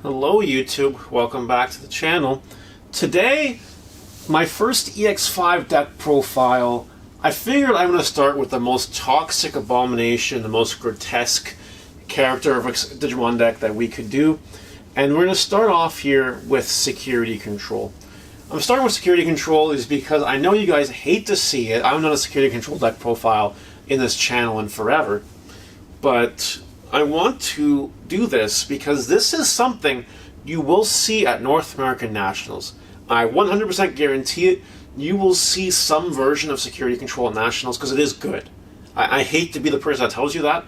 Hello YouTube, welcome back to the channel. Today, my first EX5 deck profile. I figured I'm going to start with the most toxic abomination, the most grotesque character of a Digimon deck that we could do. And we're going to start off here with Security Control. I'm starting with Security Control is because I know you guys hate to see it. I haven't done a Security Control deck profile in this channel in forever. But I want to do this because this is something you will see at North American Nationals. I 100% guarantee it. You will see some version of Security Control at Nationals because it is good. I hate to be the person that tells you that,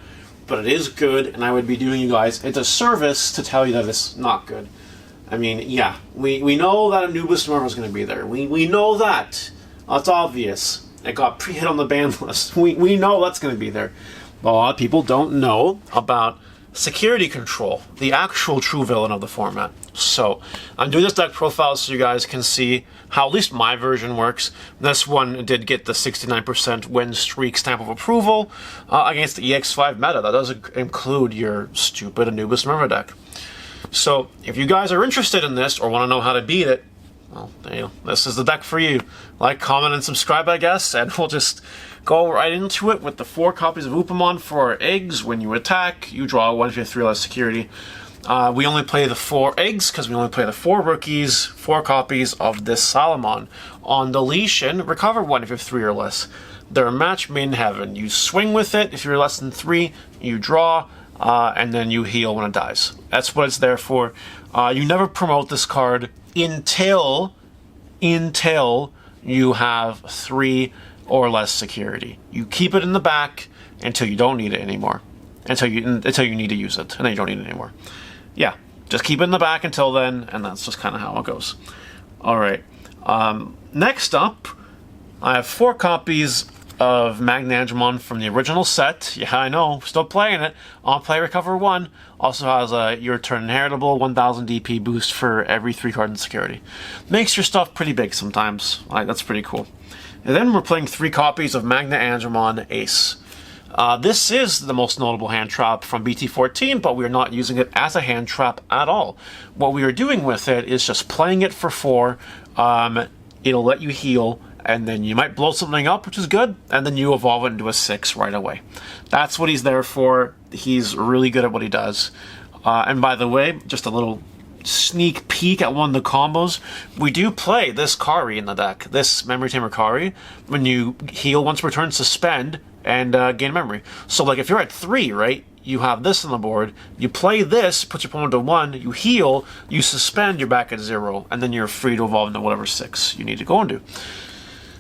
but it is good, and I would be doing you guys a disservice to tell you that it's not good. I mean, yeah, we know that Anubis Norva is going to be there. We know that. That's obvious. It got pre-hit on the ban list. We know that's going to be there. But a lot of people don't know about Security Control, the actual true villain of the format. So I'm doing this deck profile so you guys can see how at least my version works. This one did get the 69% win streak stamp of approval against the EX5 meta. That does include your stupid Anubis Norva deck. So if you guys are interested in this or want to know how to beat it, well, this is the deck for you. Like, comment, and subscribe, I guess, and we'll just go right into it with the 4 copies of Upamon for our eggs. When you attack, you draw 1 if you have 3 less security. We only play the 4 eggs because we only play the 4 rookies, 4 copies of this Salamon. On deletion, recover 1 if you have 3 or less. They're a match made in heaven. You swing with it. If you're less than 3, you draw, and then you heal when it dies. That's what it's there for. You never promote this card until you have 3 or less security. You keep it in the back until you don't need it anymore. Until you need to use it, and then you don't need it anymore. Yeah, just keep it in the back until then, and that's just kind of how it goes. Alright, next up, I have 4 copies of Magnanimon from the original set. Yeah, I know, still playing it. On play, recover 1. Also has a your turn inheritable 1000 DP boost for every 3 cards in security. Makes your stuff pretty big sometimes. That's pretty cool. And then we're playing 3 copies of Magnanimon Ace. This is the most notable hand trap from BT14, but we're not using it as a hand trap at all. What we are doing with it is just playing it for 4. It'll let you heal, and then you might blow something up, which is good, and then you evolve it into a 6 right away. That's what he's there for. He's really good at what he does. And by the way, just a little sneak peek at one of the combos. We do play this Kari in the deck, this Memory Tamer Kari. When you heal once per turn, suspend, and gain memory. So like if you're at 3, right, you have this on the board, you play this, put your opponent to 1, you heal, you suspend, you're back at 0, and then you're free to evolve into whatever 6 you need to go into.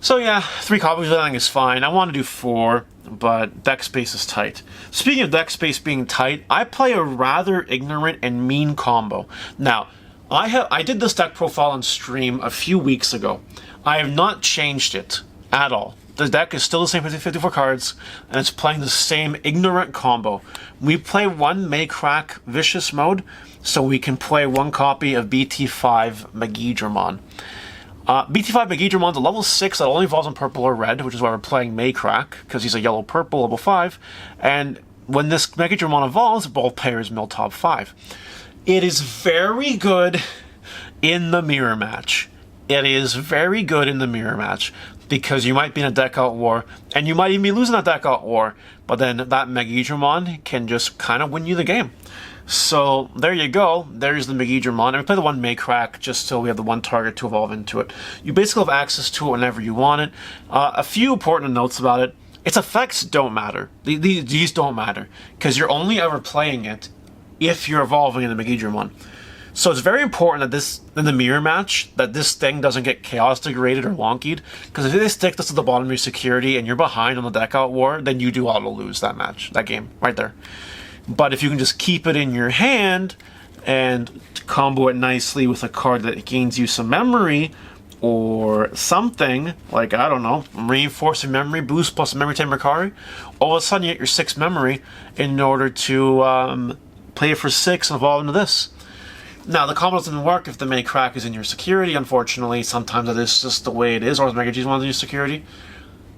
So yeah, 3 copies I think is fine. I want to do 4, but deck space is tight. Speaking of deck space being tight, I play a rather ignorant and mean combo. Now, I did this deck profile on stream a few weeks ago. I have not changed it at all. The deck is still the same 54 cards, and it's playing the same ignorant combo. We play 1 Maycrack Vicious Mode, so we can play 1 copy of BT5 Magidramon. BT5 Magidramon's a level 6 that only evolves in purple or red, which is why we're playing Maycrack, because he's a yellow-purple level 5, and when this Magidramon evolves, both pairs mill top 5. It is very good in the mirror match. It is very good in the mirror match, because you might be in a deck out war, and you might even be losing that deck out war, but then that Magidramon can just kind of win you the game. So there you go, there's the Magidramon, and we play the 1 Maycrack just so we have the 1 target to evolve into it. You basically have access to it whenever you want it. A few important notes about it: its effects don't matter. These don't matter, because you're only ever playing it if you're evolving into Magidramon. So it's very important that this, in the mirror match, that this thing doesn't get chaos degraded or wonkied, because if they stick this to the bottom of your security and you're behind on the deck out war, then you do auto lose that match, that game, right there. But if you can just keep it in your hand and combo it nicely with a card that gains you some memory or something, like, I don't know, reinforcing memory boost plus Memory Tamer Kari, all of a sudden you get your 6 memory in order to play it for 6 and evolve into this. Now, the combo doesn't work if the Maycrack is in your security, unfortunately. Sometimes that is just the way it is, or the Megagee's in your security.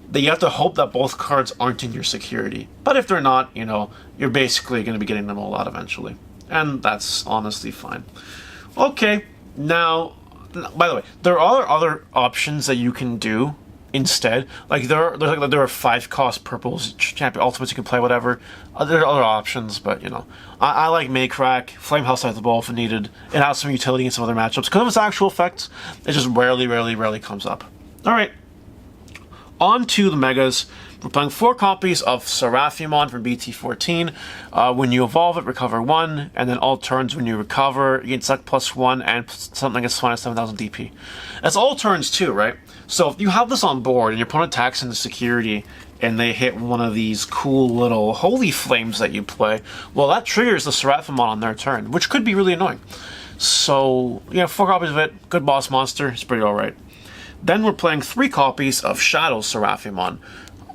That you have to hope that both cards aren't in your security. But if they're not, you know, you're basically going to be getting them all out eventually. and that's honestly fine. Okay, now, by the way, there are other options that you can do instead. Like there are 5 cost purples, champion ultimates you can play, whatever. There are other options, but you know, I like Maycrack, Flame House at the ball if needed. It has some utility in some other matchups because of its actual effects. It just rarely comes up. All right, on to the megas. We're playing 4 copies of Seraphimon from BT14. When you evolve it, recover 1, and then all turns when you recover, you get Select +1 and something gets minus 7,000 DP. That's all turns too, right? So if you have this on board and your opponent attacks into security and they hit one of these cool little holy flames that you play, well, that triggers the Seraphimon on their turn, which could be really annoying. So, yeah, 4 copies of it, good boss monster, it's pretty alright. Then we're playing 3 copies of Shadow Seraphimon.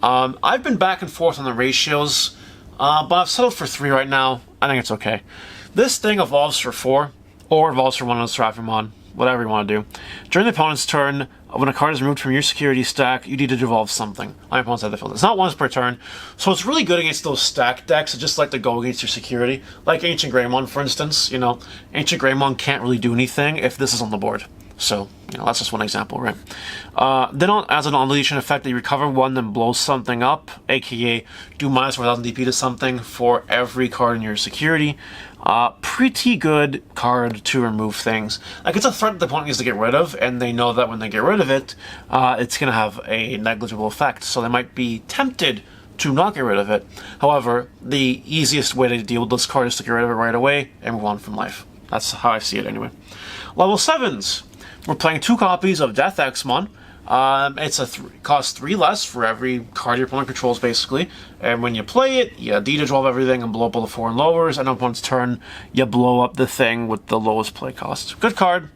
I've been back and forth on the ratios, but I've settled for 3 right now. I think it's okay. This thing evolves for 4, or evolves for 1 on Seraphimon, whatever you want to do. During the opponent's turn, when a card is removed from your security stack, you need to evolve something on your opponent's side of the field. It's not once per turn, so it's really good against those stack decks that just like to go against your security. Like Ancient Greymon, for instance. You know, Ancient Greymon can't really do anything if this is on the board. So, you know, that's just one example, right? Then as an on-deletion effect, you recover 1, then blow something up, aka do minus 4,000 DP to something for every card in your security. Pretty good card to remove things. Like, it's a threat that the opponent needs to get rid of, and they know that when they get rid of it, it's going to have a negligible effect. So they might be tempted to not get rid of it. However, the easiest way to deal with this card is to get rid of it right away and move on from life. That's how I see it anyway. Level 7s. We're playing 2 copies of Death Exmon. Costs 3 less for every card your opponent controls, basically. And when you play it, you de-dissolve everything and blow up all the 4 and lowers. And on opponent's turn, you blow up the thing with the lowest play cost. Good card.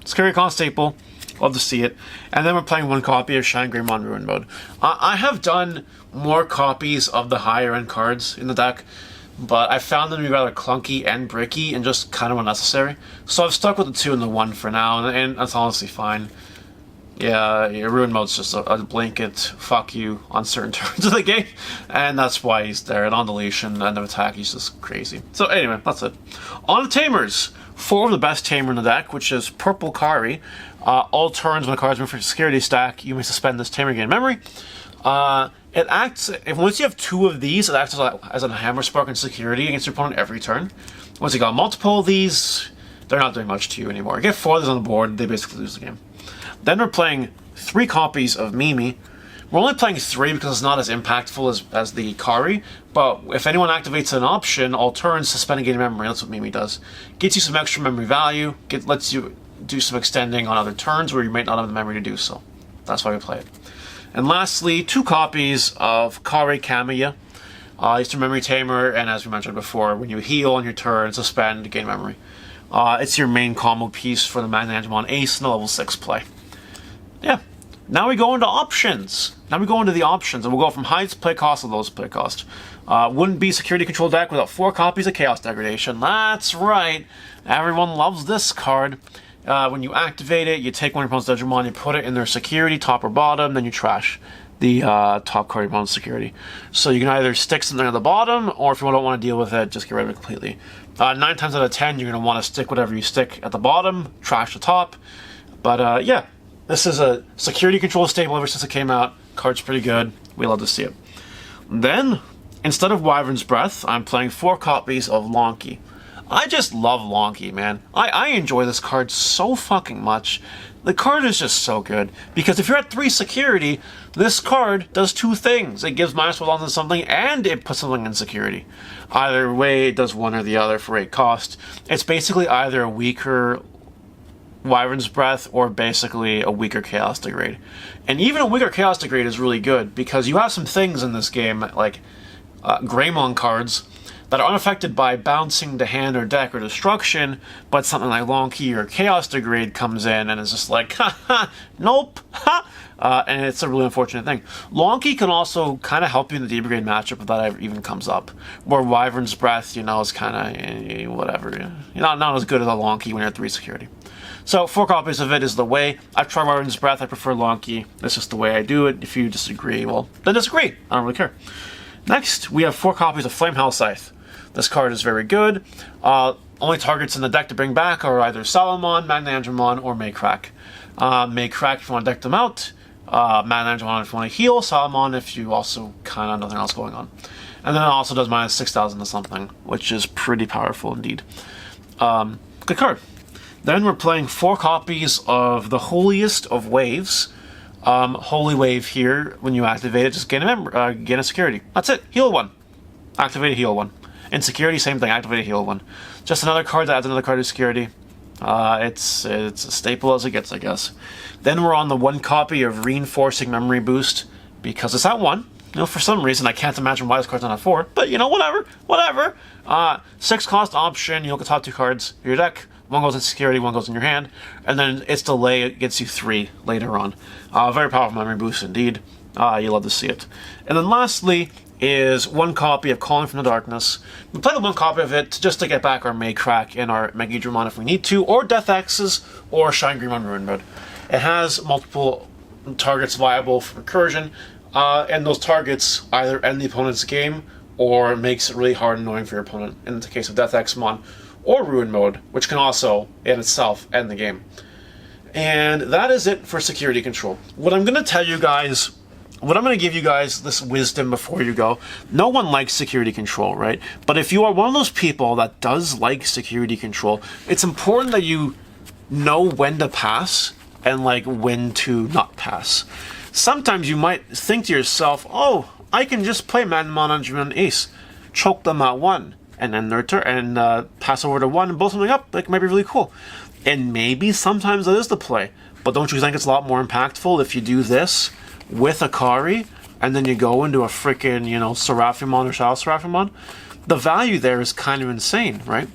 Scary Con staple. Love to see it. And then we're playing 1 copy of Shine Greymon Ruin Mode. I have done more copies of the higher end cards in the deck, but I found them to be rather clunky and bricky and just kind of unnecessary. So I've stuck with the 2 and the 1 for now, and that's honestly fine. Yeah, Ruin Mode's just a blanket fuck you on certain turns of the game, and that's why he's there. And on deletion, end of attack, he's just crazy. So anyway, that's it. On to Tamers. 4 of the best Tamer in the deck, which is Purple Kari. All turns when a card is moved from your security stack, you may suspend this Tamer gain memory. It acts, once you have 2 of these, it acts as a hammer spark in security against your opponent every turn. Once you got multiple of these, they're not doing much to you anymore. You get 4 of these on the board, they basically lose the game. Then we're playing 3 copies of Mimi. We're only playing 3 because it's not as impactful as the Kari, but if anyone activates an option, all turns, suspend and gain memory. That's what Mimi does. Gets you some extra memory value, lets you do some extending on other turns where you might not have the memory to do so. That's why we play it. And lastly, 2 copies of Kare Kamiya. It's your memory tamer, and as we mentioned before, when you heal on your turn, suspend, gain memory. It's your main combo piece for the Magnanimon Ace in the level 6 play. Yeah. Now we go into options. Now we go into the options, and we'll go from highest play cost to lowest play cost. Wouldn't be security control deck without 4 copies of Chaos Degradation. That's right. Everyone loves this card. When you activate it, you take one of your opponent's Digimon, you put it in their security, top or bottom, then you trash the top card of your opponent's security. So you can either stick something at the bottom, or if you don't want to deal with it, just get rid of it completely. 9 times out of 10, you're going to want to stick whatever you stick at the bottom, trash the top. But yeah, this is a security control staple ever since it came out. Card's pretty good. We love to see it. Then, instead of Wyvern's Breath, I'm playing 4 copies of Lonky. I just love Lonky, man. I enjoy this card so fucking much. The card is just so good, because if you're at 3 security, this card does 2 things. It gives minus 1 on something, and it puts something in security. Either way, it does one or the other for 8 cost. It's basically either a weaker Wyvern's Breath or basically a weaker Chaos Degrade. And even a weaker Chaos Degrade is really good, because you have some things in this game, like Greymon cards, that are unaffected by bouncing to hand or deck or destruction, but something like Lonky or Chaos Degrade comes in and is just like, ha, nope, ha, and it's a really unfortunate thing. Lonky can also kind of help you in the D-Brigade matchup if that even comes up, where Wyvern's Breath, you know, is kind of whatever. You're not as good as a Lonky when you're at 3 security. So 4 copies of it is the way. I've tried Wyvern's Breath, I prefer Lonky. That's just the way I do it. If you disagree, well, then disagree. I don't really care. Next, we have 4 copies of Flamehouse Scythe. This card is very good. Only targets in the deck to bring back are either Salamon, Magnangemon, or Maycrack. Maycrack if you want to deck them out. Magnangemon if you want to heal. Salamon if you also kind of nothing else going on. And then it also does minus 6,000 to something, which is pretty powerful indeed. Good card. Then we're playing 4 copies of the Holiest of Waves. Holy Wave here, when you activate it, just gain a security. That's it. Heal 1. Activate a heal 1. In security, same thing. Activate a heal 1. Just another card that adds another card to security. It's a staple as it gets, I guess. Then we're on the 1 copy of Reinforcing Memory Boost, because it's at 1. You know, for some reason, I can't imagine why this card's not at 4, but you know, whatever. 6 cost option, you look at the top 2 cards of your deck. 1 goes in security, 1 goes in your hand, and then its delay gets you 3 later on. Very powerful memory boost indeed. You love to see it. And then lastly is 1 copy of Calling from the Darkness. We play the 1 copy of it just to get back our Maycrack and our Megidramon if we need to, or Death X's, or Shine Greymon Ruin Mode. It has multiple targets viable for recursion, and those targets either end the opponent's game or makes it really hard and annoying for your opponent, in the case of Death Xmon, or Ruin Mode, which can also, in itself, end the game. And that is it for security control. What I'm going to tell you guys, what I'm going to give you guys this wisdom before you go, no one likes security control, right? But if you are one of those people that does like security control, it's important that you know when to pass and like when to not pass. Sometimes you might think to yourself, oh, I can just play Magnangemon and Ace, choke them at 1, and then their turn, and pass over to 1 and blow something up. Like, it might be really cool. And maybe sometimes that is the play. But don't you think it's a lot more impactful if you do this with Akari, and then you go into a freaking, you know, Seraphimon or Shadow Seraphimon? The value there is kind of insane, right?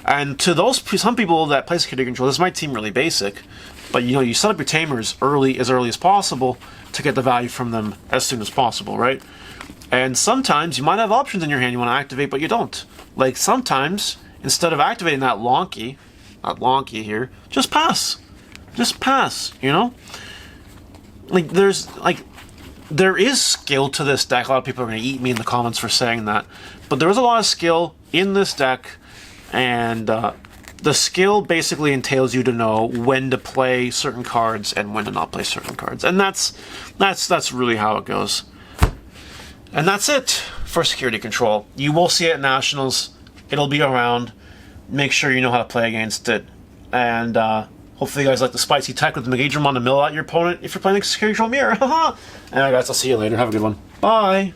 And to those some people that play security control, this might seem really basic, but you know, you set up your Tamers early as possible to get the value from them as soon as possible, right? And sometimes you might have options in your hand you want to activate, but you don't. Like sometimes, instead of activating that Lonky here, just pass. Just pass, you know? Like there is skill to this deck. A lot of people are going to eat me in the comments for saying that. But there is a lot of skill in this deck, and the skill basically entails you to know when to play certain cards and when to not play certain cards. And that's really how it goes. And that's it for security control. You will see it at Nationals. It'll be around. Make sure you know how to play against it. And hopefully you guys like the spicy tech with the Megidramon to mill out your opponent if you're playing security control mirror. Anyway guys, I'll see you later. Have a good one. Bye!